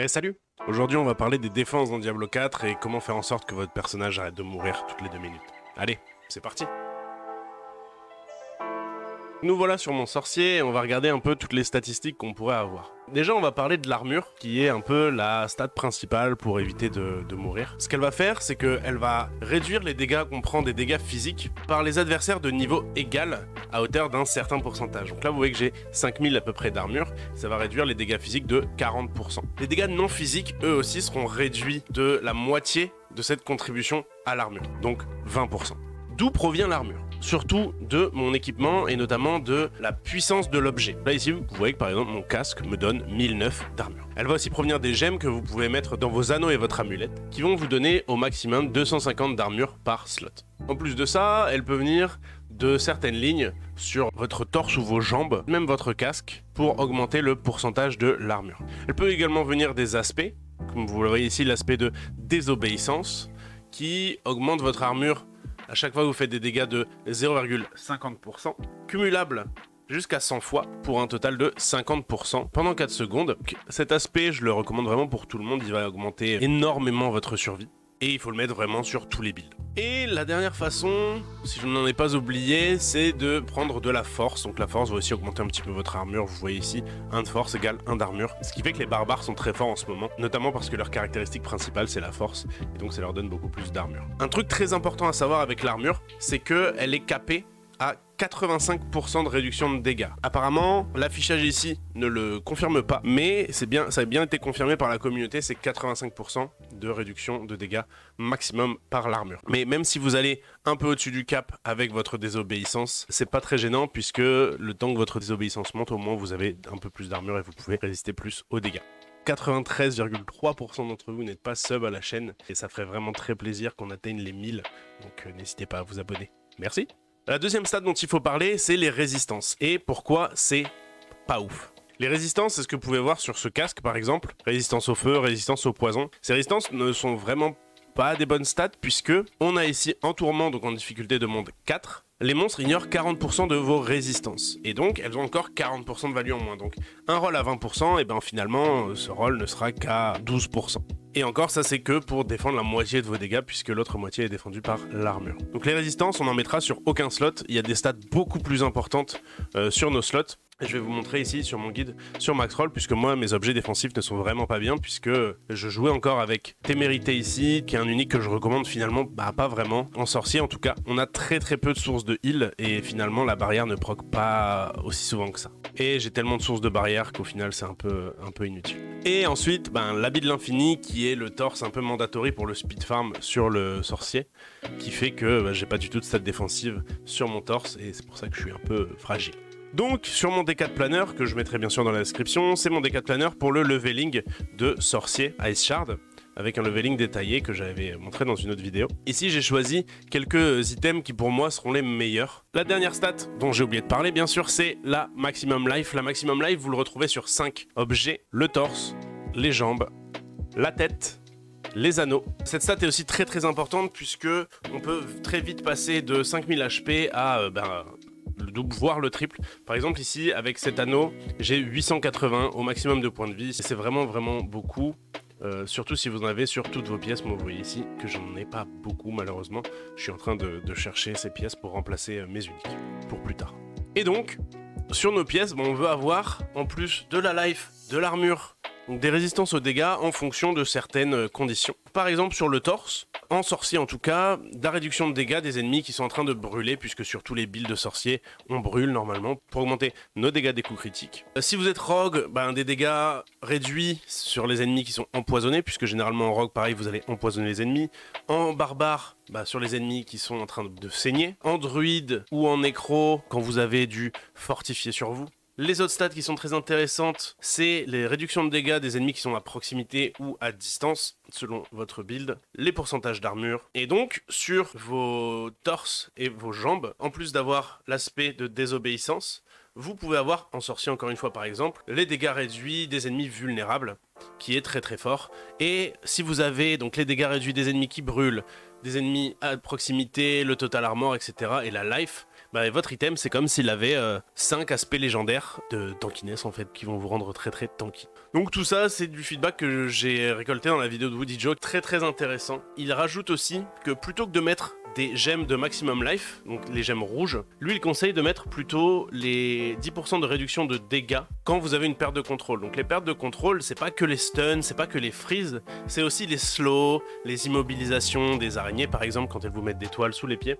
Et salut! Aujourd'hui on va parler des défenses dans Diablo 4 et comment faire en sorte que votre personnage arrête de mourir toutes les 2 minutes. Allez, c'est parti! Nous voilà sur mon sorcier et on va regarder un peu toutes les statistiques qu'on pourrait avoir. Déjà on va parler de l'armure, qui est un peu la stat principale pour éviter de mourir. Ce qu'elle va faire, c'est qu'elle va réduire les dégâts qu'on prend des dégâts physiques par les adversaires de niveau égal à hauteur d'un certain pourcentage. Donc là vous voyez que j'ai 5000 à peu près d'armure, ça va réduire les dégâts physiques de 40%. Les dégâts non physiques, eux aussi, seront réduits de la moitié de cette contribution à l'armure, donc 20%. D'où provient l'armure? Surtout de mon équipement et notamment de la puissance de l'objet. Là ici vous voyez que par exemple mon casque me donne 1009 d'armure. Elle va aussi provenir des gemmes que vous pouvez mettre dans vos anneaux et votre amulette qui vont vous donner au maximum 250 d'armure par slot. En plus de ça, elle peut venir de certaines lignes sur votre torse ou vos jambes, même votre casque, pour augmenter le pourcentage de l'armure. Elle peut également venir des aspects, comme vous le voyez ici l'aspect de désobéissance, qui augmente votre armure à chaque fois que vous faites des dégâts de 0,50%, cumulable jusqu'à 100 fois pour un total de 50% pendant 4 secondes. Cet aspect, je le recommande vraiment pour tout le monde, il va augmenter énormément votre survie. Et il faut le mettre vraiment sur tous les builds. Et la dernière façon, si je n'en ai pas oublié, c'est de prendre de la force. Donc la force va aussi augmenter un petit peu votre armure. Vous voyez ici, 1 de force égale 1 d'armure. Ce qui fait que les barbares sont très forts en ce moment, notamment parce que leur caractéristique principale c'est la force. Et donc ça leur donne beaucoup plus d'armure. Un truc très important à savoir avec l'armure, c'est qu'elle est capée à 85% de réduction de dégâts. Apparemment, l'affichage ici ne le confirme pas, mais ça a bien été confirmé par la communauté, c'est 85% de réduction de dégâts maximum par l'armure. Mais même si vous allez un peu au-dessus du cap avec votre désobéissance, c'est pas très gênant puisque le temps que votre désobéissance monte, au moins vous avez un peu plus d'armure et vous pouvez résister plus aux dégâts. 93,3% d'entre vous n'êtes pas sub à la chaîne et ça ferait vraiment très plaisir qu'on atteigne les 1000, donc n'hésitez pas à vous abonner. Merci. La deuxième stat dont il faut parler, c'est les résistances. Et pourquoi c'est pas ouf. Les résistances, c'est ce que vous pouvez voir sur ce casque par exemple. Résistance au feu, résistance au poison. Ces résistances ne sont vraiment pas des bonnes stats puisque on a ici en tourment, donc en difficulté de monde 4, les monstres ignorent 40% de vos résistances. Et donc elles ont encore 40% de value en moins. Donc un roll à 20%, et ben finalement ce roll ne sera qu'à 12%. Et encore, ça c'est que pour défendre la moitié de vos dégâts, puisque l'autre moitié est défendue par l'armure. Donc les résistances, on n'en mettra sur aucun slot. Il y a des stats beaucoup plus importantes sur nos slots. Et je vais vous montrer ici sur mon guide sur Max Roll, puisque moi mes objets défensifs ne sont vraiment pas bien, puisque je jouais encore avec Témérité ici, qui est un unique que je recommande finalement, pas vraiment. En sorcier en tout cas, on a très peu de sources de heal, et finalement la barrière ne proc pas aussi souvent que ça. Et j'ai tellement de sources de barrière qu'au final c'est un peu inutile. Et ensuite, l'habit de l'infini, qui est le torse un peu mandatory pour le speed farm sur le sorcier, qui fait que j'ai pas du tout de stats défensive sur mon torse, et c'est pour ça que je suis un peu fragile. Donc sur mon D4 Planner, que je mettrai bien sûr dans la description, c'est mon D4 Planner pour le leveling de sorcier Ice Shard, avec un leveling détaillé que j'avais montré dans une autre vidéo. Ici j'ai choisi quelques items qui pour moi seront les meilleurs. La dernière stat dont j'ai oublié de parler bien sûr, c'est la Maximum Life. La Maximum Life vous le retrouvez sur 5 objets: le torse, les jambes, la tête, les anneaux. Cette stat est aussi très importante puisque on peut très vite passer de 5000 HP à le double voire le triple. Par exemple ici avec cet anneau j'ai 880 au maximum de points de vie. C'est vraiment beaucoup. Surtout si vous en avez sur toutes vos pièces. Moi vous voyez ici que j'en ai pas beaucoup malheureusement. Je suis en train de chercher ces pièces pour remplacer mes uniques pour plus tard. Et donc sur nos pièces on veut avoir en plus de la life, de l'armure, donc des résistances aux dégâts en fonction de certaines conditions. Par exemple sur le torse, en sorcier en tout cas, de la réduction de dégâts des ennemis qui sont en train de brûler, puisque sur tous les builds de sorcier, on brûle normalement pour augmenter nos dégâts des coups critiques. Si vous êtes rogue, des dégâts réduits sur les ennemis qui sont empoisonnés, puisque généralement en rogue pareil vous allez empoisonner les ennemis. En barbare, sur les ennemis qui sont en train de saigner. En druide ou en nécro, quand vous avez du fortifié sur vous. Les autres stats qui sont très intéressantes, c'est les réductions de dégâts des ennemis qui sont à proximité ou à distance, selon votre build, les pourcentages d'armure. Et donc, sur vos torses et vos jambes, en plus d'avoir l'aspect de désobéissance, vous pouvez avoir, en sorcier encore une fois par exemple, les dégâts réduits des ennemis vulnérables, qui est très fort. Et si vous avez donc les dégâts réduits des ennemis qui brûlent, des ennemis à proximité, le total armor, etc. et la life, bah, votre item c'est comme s'il avait 5 aspects légendaires de tankiness en fait, qui vont vous rendre très très tanky. Donc tout ça c'est du feedback que j'ai récolté dans la vidéo de Woody Joe, très intéressant. Il rajoute aussi que plutôt que de mettre des gemmes de maximum life, donc les gemmes rouges, lui il conseille de mettre plutôt les 10% de réduction de dégâts quand vous avez une perte de contrôle. Donc les pertes de contrôle, c'est pas que les stuns, c'est pas que les freezes, c'est aussi les slows, les immobilisations des araignées par exemple quand elles vous mettent des toiles sous les pieds.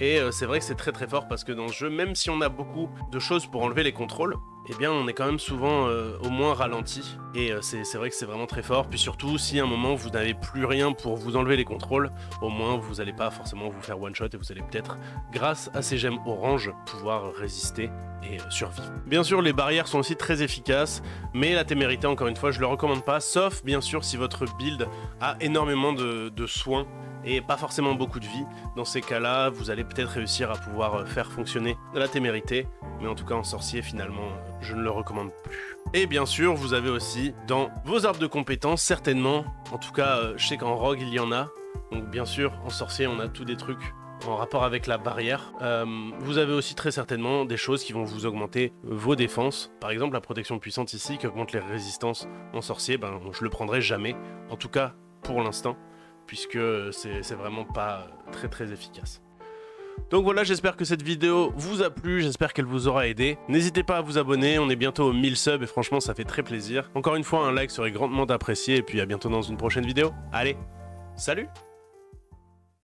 Et c'est vrai que c'est très fort parce que dans ce jeu, même si on a beaucoup de choses pour enlever les contrôles, eh bien on est quand même souvent au moins ralenti. Et c'est vrai que c'est vraiment très fort. Puis surtout, si à un moment vous n'avez plus rien pour vous enlever les contrôles, au moins vous n'allez pas forcément vous faire one shot et vous allez peut-être, grâce à ces gemmes orange, pouvoir résister et survivre. Bien sûr, les barrières sont aussi très efficaces, mais la témérité, encore une fois, je le recommande pas, sauf bien sûr si votre build a énormément de soins et pas forcément beaucoup de vie. Dans ces cas-là, vous allez peut-être réussir à pouvoir faire fonctionner la témérité, mais en tout cas en sorcier, finalement, je ne le recommande plus. Et bien sûr, vous avez aussi dans vos arbres de compétences, certainement, en tout cas, je sais qu'en rogue, il y en a, donc bien sûr, en sorcier, on a tous des trucs en rapport avec la barrière. Vous avez aussi très certainement des choses qui vont vous augmenter vos défenses. Par exemple, la protection puissante ici, qui augmente les résistances en sorcier, ben, je le prendrai jamais, en tout cas pour l'instant, puisque c'est vraiment pas très efficace. Donc voilà, j'espère que cette vidéo vous a plu, j'espère qu'elle vous aura aidé. N'hésitez pas à vous abonner, on est bientôt aux 1000 subs et franchement ça fait très plaisir. Encore une fois, un like serait grandement apprécié et puis à bientôt dans une prochaine vidéo. Allez, salut!